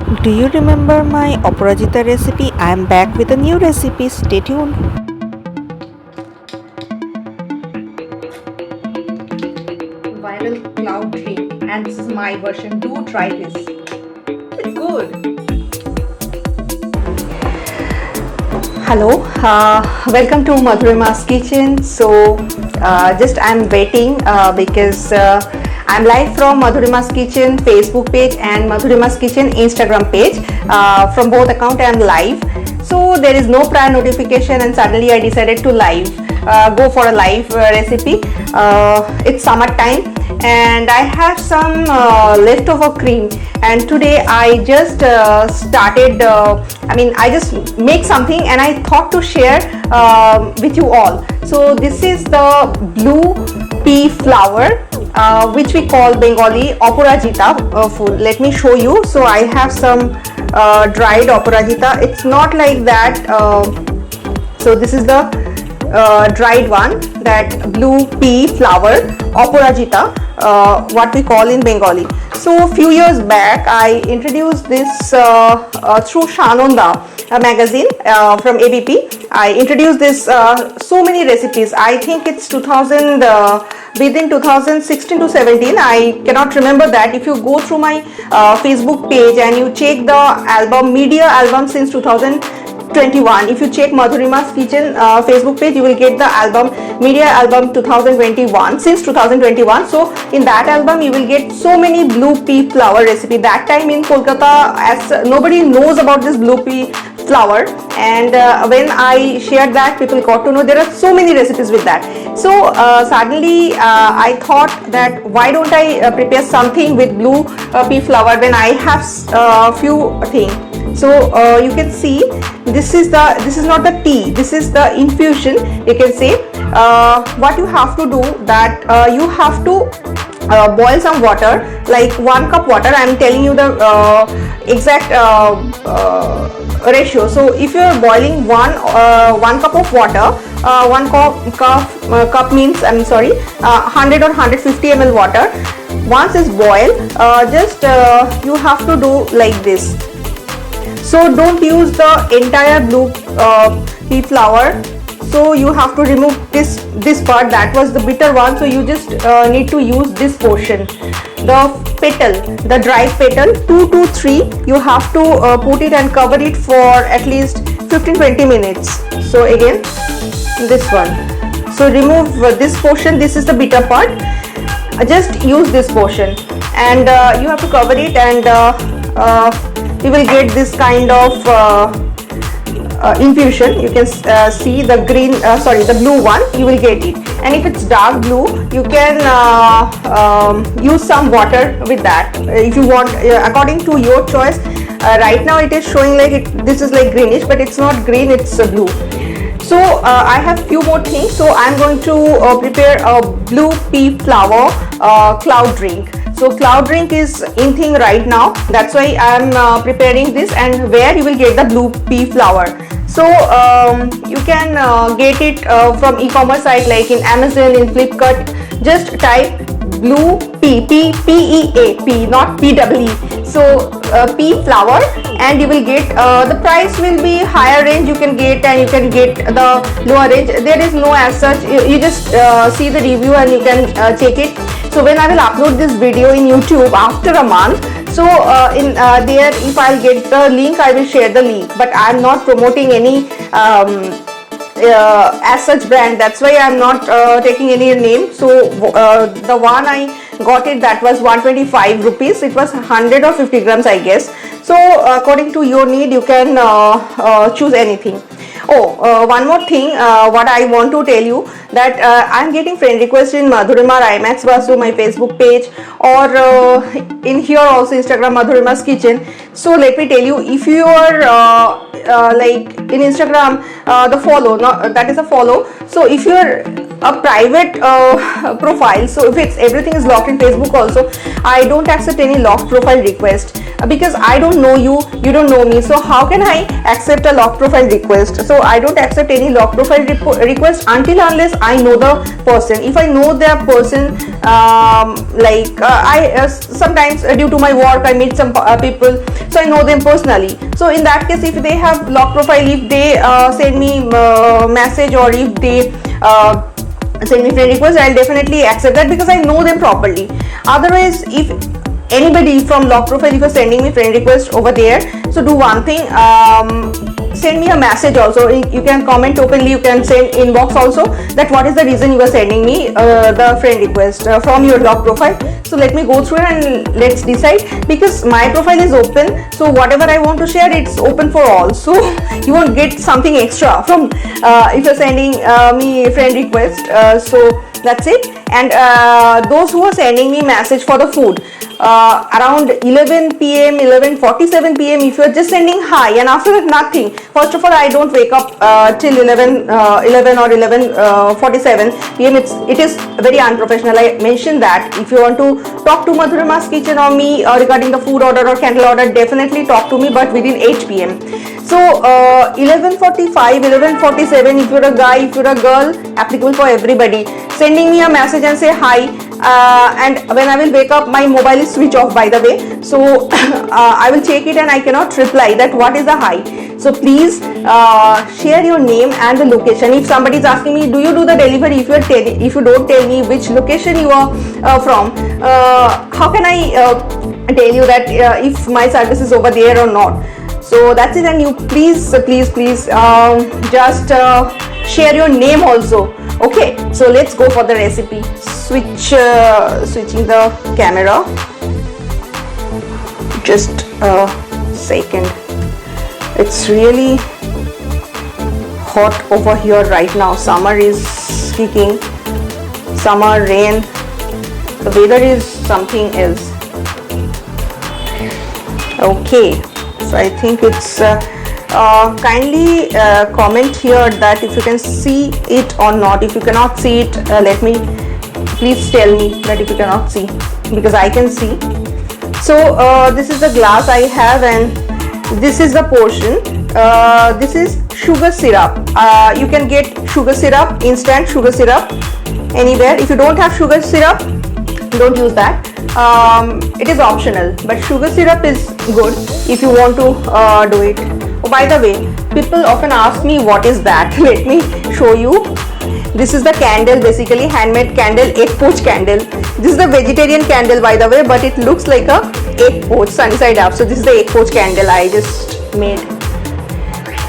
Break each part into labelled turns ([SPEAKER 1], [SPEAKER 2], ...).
[SPEAKER 1] Do you remember my Aparajita recipe? I am back with a new recipe. Stay tuned.
[SPEAKER 2] Viral cloud drink, and this is my version. Do try this. It's good. Hello, welcome to Madhurima's kitchen. So just I'm waiting because I'm live from Madhurima's kitchen Facebook page and Madhurima's kitchen Instagram page. From both accounts I'm live. So there is no prior notification and suddenly I decided to go for a live recipe. It's summer time and I have some leftover cream, and today I just started I just make something and I thought to share with you all. So this is the blue pea flour, which we call Bengali Aparajita food. Let me show you. So I have some dried Aparajita. It's not like that. So this is the dried one, that blue pea flour Aparajita, what we call in Bengali. So a few years back I introduced this through Shanonda magazine from ABP. I introduced this so many recipes. I think it's 2000 within 2016 to 17. I cannot remember that. If you go through my Facebook page and you check the album, media album since 2021, if you check Madhurima's kitchen Facebook page, you will get the album, media album 2021, since 2021. So in that album you will get so many blue pea flour recipe. That time in Kolkata, as nobody knows about this blue pea flour, and when I shared that, people got to know there are so many recipes with that. So suddenly I thought that why don't I prepare something with blue pea flour when I have few things. So you can see this is not the tea, this is the infusion, you can say. What you have to do, that you have to boil some water, like 1 cup water. I am telling you the exact ratio. So if you are boiling one cup of water, 1 cup means 100 or 150 ml water. Once it's boiled, just you have to do like this. So don't use the entire blue pea flour. So you have to remove this part, that was the bitter one. So you just need to use this portion, the petal, the dried petal, 2 to 3. You have to put it and cover it for at least 15-20 minutes. So again this one. So remove this portion. This is the bitter part. Just use this portion and you have to cover it, and you will get this kind of infusion. You can see the green, the blue one, you will get it. And if it's dark blue, you can use some water with that if you want, according to your choice. Right now it is showing like this is like greenish, but it's not green, it's blue. So I have few more things. So I'm going to prepare a blue pea flour cloud drink. So cloud drink is in thing right now, that's why I'm preparing this, and where you will get the blue pea flour. So you can get it from e-commerce site like in Amazon, in Flipkart. Just type blue pea, P-E-A, not P-E-E. So pea flour, and you will get the price will be higher range you can get, and you can get the lower range. There is no as such, you just see the review and you can check it. So when I will upload this video in YouTube after a month, so in there, if I'll get the link, I will share the link, but I'm not promoting any as such brand, that's why I'm not taking any name. So the one I got it, that was 125 rupees. It was 100 or 50 grams, I guess. So according to your need, you can choose anything. Oh, one more thing, what I want to tell you, that I'm getting friend requests in Madhurima IMAX Basu, my Facebook page, or in here also Instagram Madhurima's kitchen. So let me tell you, if you are like in Instagram, the follow, that is a follow. So if you are a private profile, so if everything is locked in Facebook also, I don't accept any locked profile request. because I don't know you, you don't know me, so how can I accept a lock profile request? So I don't accept any lock profile request until unless I know the person. If I know the person, I sometimes due to my work I meet some people, so I know them personally. So in that case, if they have lock profile, if they send me message, or if they send me friend request, I'll definitely accept that because I know them properly. Otherwise, if anybody from lock profile, if you're sending me friend request over there, so do one thing, send me a message also. You can comment openly, you can send inbox also, that what is the reason you are sending me the friend request from your lock profile. So let me go through it and let's decide, because my profile is open, so whatever I want to share, it's open for all, so you won't get something extra from if you're sending me friend request. So that's it. And those who are sending me message for the food around 11 p.m. 11:47 p.m. if you're just sending hi and after that nothing, first of all, I don't wake up till 11 or 11:47 p.m. It is very unprofessional. I mentioned that if you want to talk to Madhurima's Kitchen or me regarding the food order or candle order, definitely talk to me, but within 8 p.m. So 11:45, 11:47, if you're a guy, if you're a girl, applicable for everybody, sending me a message and say hi, and when I will wake up, my mobile is switch off, by the way, so I will check it and I cannot reply that what is the hi. So please share your name and the location. If somebody is asking me, do you do the delivery, if you don't tell me which location you are from, how can I tell you that if my service is over there or not? So that's it. And you please just share your name also. Okay, so let's go for the recipe. Switching the camera, just a second. It's really hot over here right now. Summer is kicking, summer, rain, the weather is something else. Okay, so I think it's kindly comment here that if you can see it or not. If you cannot see it, please tell me that if you cannot see, because I can see. So this is the glass I have, and this is the portion. This is sugar syrup. You can get sugar syrup, instant sugar syrup, anywhere. If you don't have sugar syrup, don't use that. It is optional, but sugar syrup is good if you want to do it. Oh, by the way, people often ask me what is that. Let me show you. This is the candle, basically handmade candle, egg poach candle. This is the vegetarian candle, by the way, but it looks like a egg poach sunny side up. So this is the egg poach candle I just made.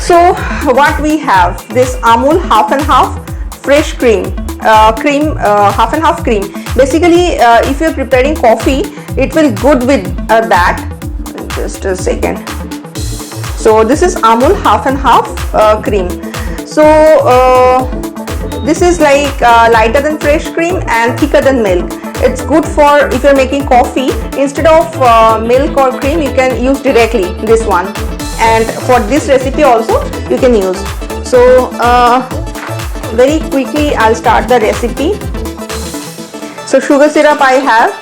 [SPEAKER 2] So what we have, this Amul half and half fresh cream, half and half cream. Basically, if you're preparing coffee, it will good with that. Just a second. So this is Amul half and half cream. So this is like lighter than fresh cream and thicker than milk. It's good for if you're making coffee. Instead of milk or cream, you can use directly this one. And for this recipe also you can use. So very quickly I'll start the recipe. So sugar syrup I have,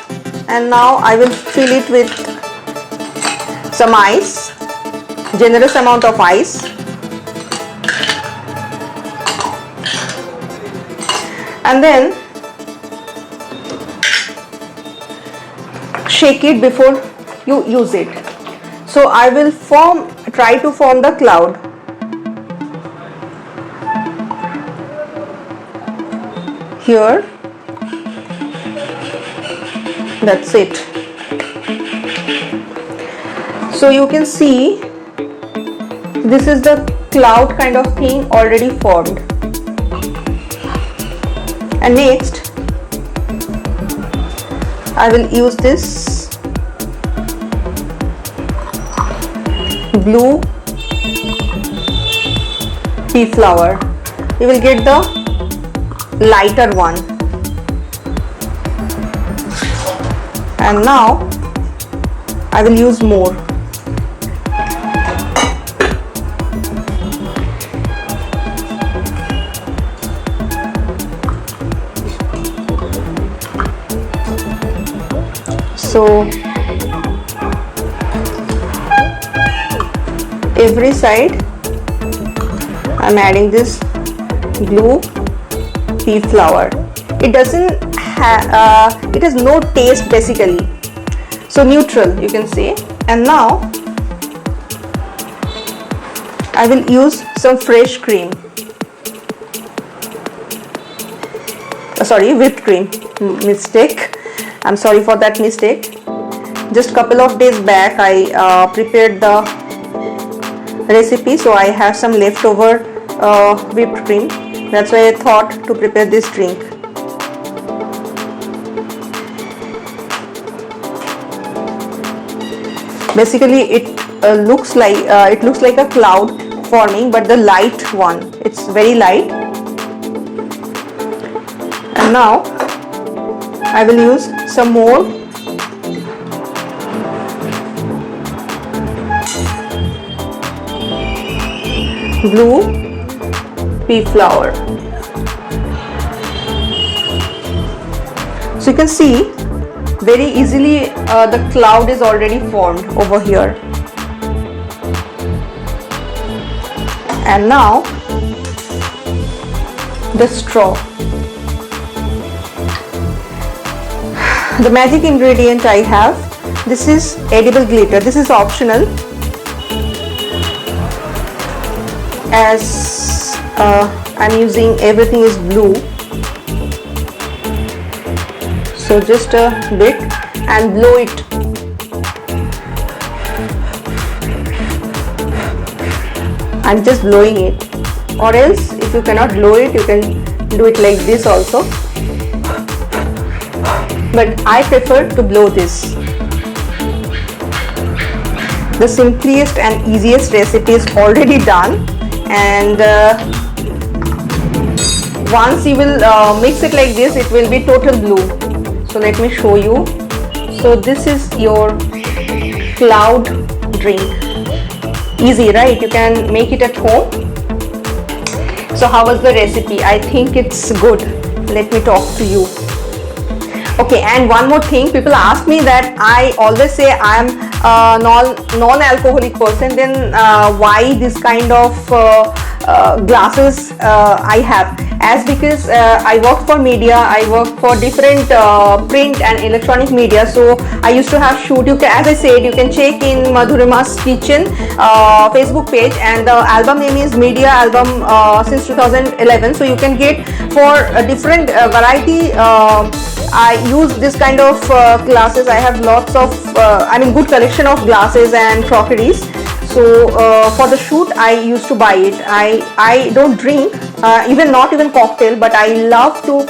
[SPEAKER 2] and now I will fill it with some ice, generous amount of ice. And then shake it before you use it. So I will try to form the cloud. Here, that's it. So you can see this is the cloud kind of thing already formed. And next I will use this blue pea flour. You will get the lighter one. And now I will use more. So every side I'm adding this blue pea flour. It doesn't have it has no taste basically, so neutral you can say. And now I will use some fresh cream, sorry, whipped cream, mistake, I'm sorry for that mistake. Just couple of days back I prepared the recipe, so I have some leftover whipped cream. That's why I thought to prepare this drink. Basically it looks like a cloud forming, but the light one, it's very light. And now I will use some more blue pea flour. So you can see very easily the cloud is already formed over here. And now the straw. The magic ingredient I have, this is edible glitter. This is optional, as I'm using everything is blue. So just a bit and blow it. I'm just blowing it, or else if you cannot blow it, you can do it like this also, but I prefer to blow this. The simplest and easiest recipe is already done, and once you will mix it like this, it will be total blue. So let me show you. So this is your cloud drink. Easy, right? You can make it at home. So how was the recipe? I think it's good. Let me talk to you. Okay, and one more thing, people ask me that I always say I am a non-alcoholic person, then why this kind of glasses I have? As because I work for media, I work for different print and electronic media, so I used to have shoot. As I said, you can check in Madhurima's Kitchen Facebook page, and the album name is Media Album since 2011. So you can get for a different variety. I use this kind of glasses. I have lots of good collection of glasses and crockeries. So for the shoot I used to buy it. I don't drink, not even cocktail, but I love to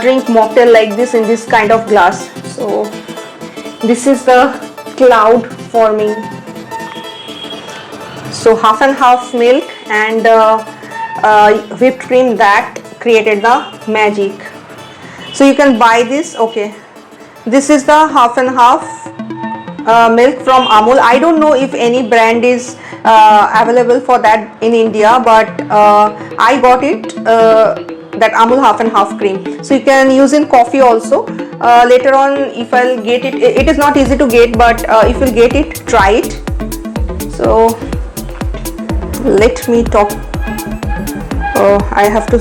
[SPEAKER 2] drink mocktail like this in this kind of glass. So this is the cloud forming. So half and half milk and whipped cream, that created the magic. So you can buy this. Okay, this is the half and half milk from Amul. I don't know if any brand is available for that in India, but I got it, that Amul half and half cream. So you can use in coffee also. Later on, if I'll get it, it is not easy to get, but if you'll get it, try it. So let me talk. I have to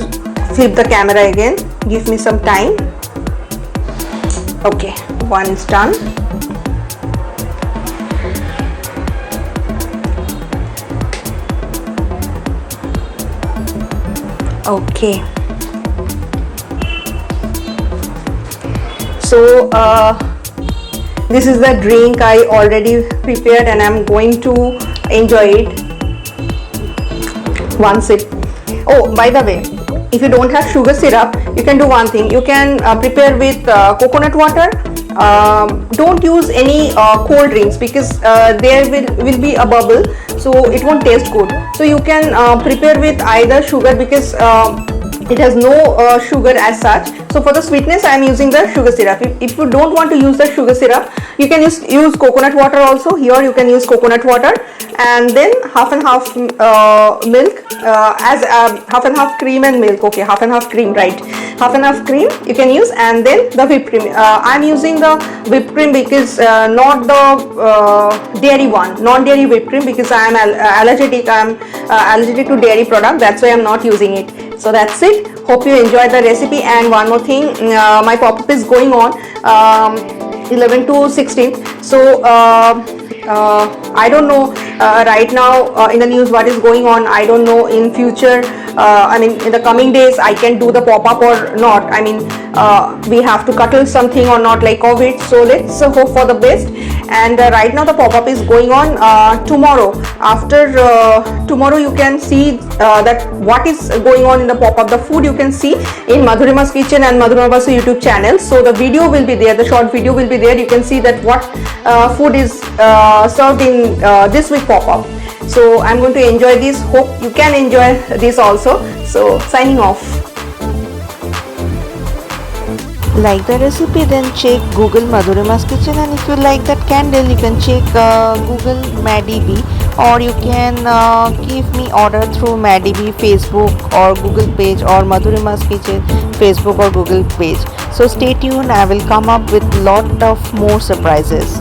[SPEAKER 2] flip the camera again. Give me some time. Okay, one is done. Okay, so this is the drink I already prepared, and I'm going to enjoy it. One sip. Oh, by the way, if you don't have sugar syrup, you can do one thing. You can prepare with coconut water. Don't use any cold drinks, because there will be a bubble, so it won't taste good. So you can prepare with either sugar, because it has no sugar as such. So for the sweetness I am using the sugar syrup. If you don't want to use the sugar syrup, you can use coconut water also. Here you can use coconut water, and then half and half milk, as half and half cream and milk. Okay, half and half cream, right? Half and half cream you can use, and then the whipped cream. I'm using the whipped cream because not the dairy one, non-dairy whipped cream, because I am allergic. I'm allergic to dairy product. That's why I'm not using it. So that's it. Hope you enjoyed the recipe. And one more thing, my pop-up is going on 11 to 16th. So I don't know right now in the news what is going on. I don't know in future, I mean in the coming days I can do the pop-up or not. I mean we have to curtail something or not, like COVID. So let's hope for the best. And right now the pop-up is going on. Tomorrow, after tomorrow, you can see that what is going on in the pop-up. The food you can see in Madhurima's Kitchen and Madhurima Basu YouTube channel. So the video will be there, the short video will be there. You can see that what food is served in this week pop-up. So I'm going to enjoy this. Hope you can enjoy this also. So signing off.
[SPEAKER 1] Like the recipe, then check Google Madhurima's Kitchen, and if you like that candle, you can check Google MaddyBee, or you can give me order through MaddyBee Facebook or Google page, or Madhurima's Kitchen Facebook or Google page. So stay tuned, I will come up with lot of more surprises.